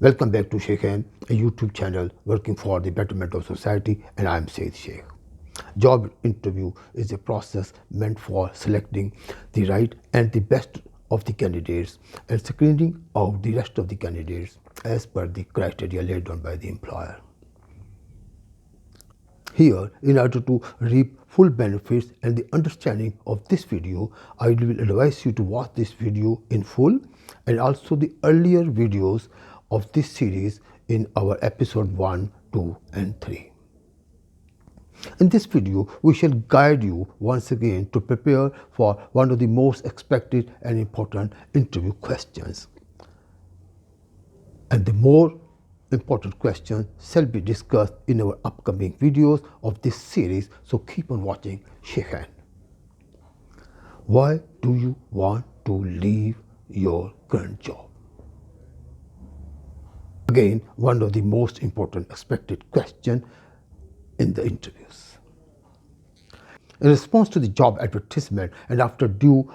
Welcome back to Shaikhain, a YouTube channel working for the betterment of society, and I am Saeed Shaikh. Job interview is a process meant for selecting the right and the best of the candidates and screening out the rest of the candidates as per the criteria laid down by the employer. Here, in order to reap full benefits and the understanding of this video, I will advise you to watch this video in full and also the earlier videos of this series in our episode 1, 2 and 3. In this video, we shall guide you once again to prepare for one of the most expected and important interview questions. And the more important questions shall be discussed in our upcoming videos of this series, so keep on watching Shaikhain. Why do you want to leave your current job? Again, one of the most important expected questions in the interviews. In response to the job advertisement and after due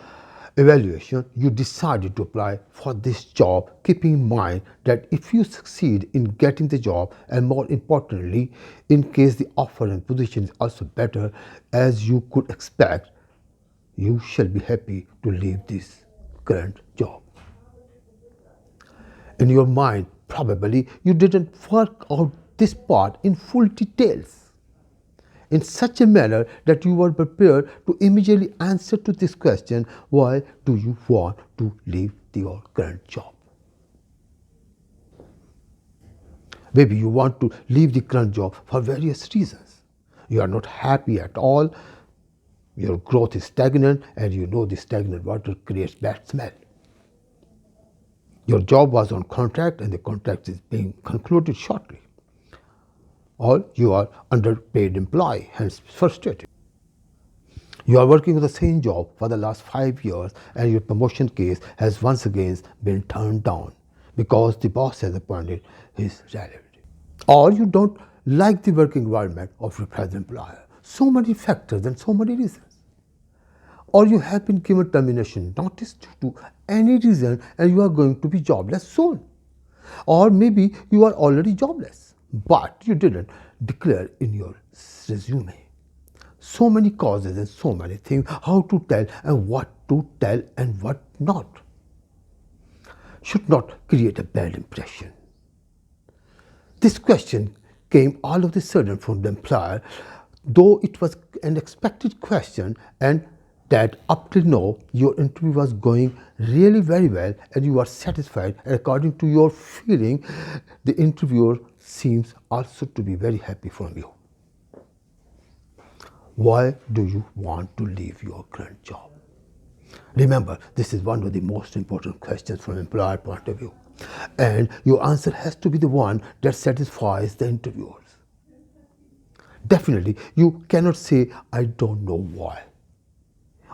evaluation, you decided to apply for this job, keeping in mind that if you succeed in getting the job, and more importantly, in case the offer and position is also better as you could expect, you shall be happy to leave this current job. In your mind, probably you didn't work out this part in full details in such a manner that you were prepared to immediately answer to this question: why do you want to leave your current job? Maybe you want to leave the current job for various reasons. You are not happy at all, your growth is stagnant, and you know the stagnant water creates bad smell. Your job was on contract and the contract is being concluded shortly. Or you are underpaid employee, hence frustrated. You are working on the same job for the last 5 years and your promotion case has once again been turned down because the boss has appointed his relative. Or you don't like the working environment of your present employer. So many factors and so many reasons. Or you have been given termination notice due to any reason and you are going to be jobless soon. Or maybe you are already jobless, but you didn't declare in your resume. So many causes and so many things, how to tell and what to tell and what not. Should not create a bad impression. This question came all of a sudden from the employer, though it was an expected question, and that up till now your interview was going really very well and you are satisfied, and according to your feeling the interviewer seems also to be very happy from you. Why do you want to leave your current job? Remember, this is one of the most important questions from an employer point of view, and your answer has to be the one that satisfies the interviewers. Definitely you cannot say, I don't know why,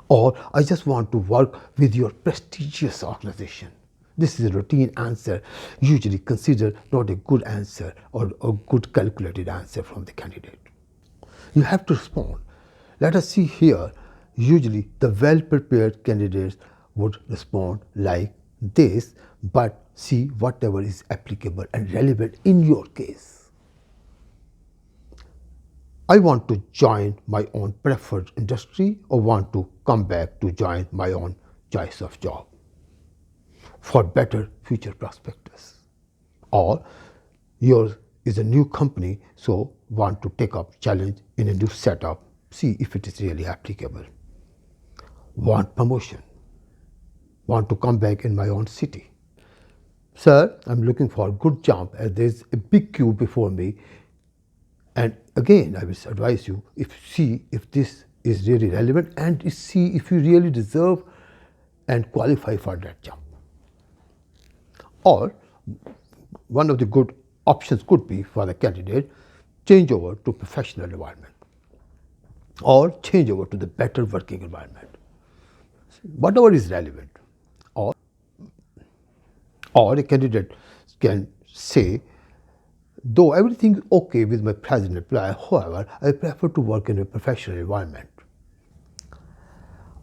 or I just want to work with your prestigious organization. This is a routine answer, usually considered not a good answer or a good calculated answer from the candidate. You have to respond. Let us see here. Usually the well-prepared candidates would respond like this, but see whatever is applicable and relevant in your case. I want to join my own preferred industry or want to come back to join my own choice of job for better future prospectus. Or yours is a new company, so want to take up challenge in a new setup, see if it is really applicable. Want promotion, want to come back in my own city. Sir, I'm looking for a good jump as there's a big queue before me. And again, I will advise you, see if this is really relevant and see if you really deserve and qualify for that jump. Or one of the good options could be for the candidate, change over to professional environment or change over to the better working environment, whatever is relevant. Or a candidate can say, though everything is okay with my present employer, however, I prefer to work in a professional environment.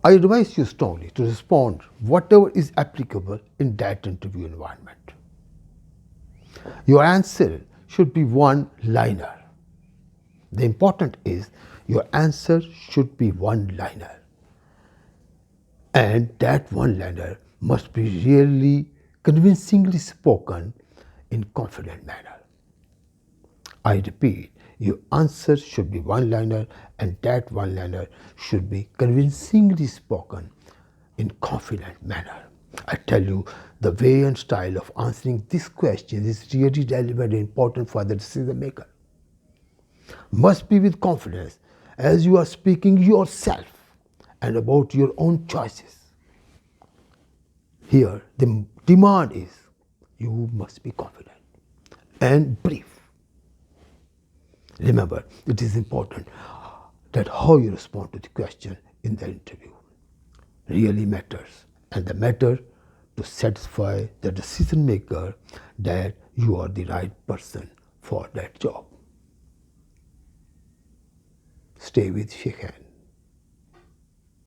I advise you strongly to respond whatever is applicable in that interview environment. Your answer should be one-liner. The important is your answer should be one-liner. And that one-liner must be really convincingly spoken in confident manner. I repeat, your answer should be one-liner and that one-liner should be convincingly spoken in confident manner. I tell you, the way and style of answering this question is really relevant and important for the decision maker. Must be with confidence as you are speaking yourself and about your own choices. Here, the demand is you must be confident and brief. Remember, it is important that how you respond to the question in the interview really matters, and the matter to satisfy the decision maker that you are the right person for that job. Stay with Shaikhain.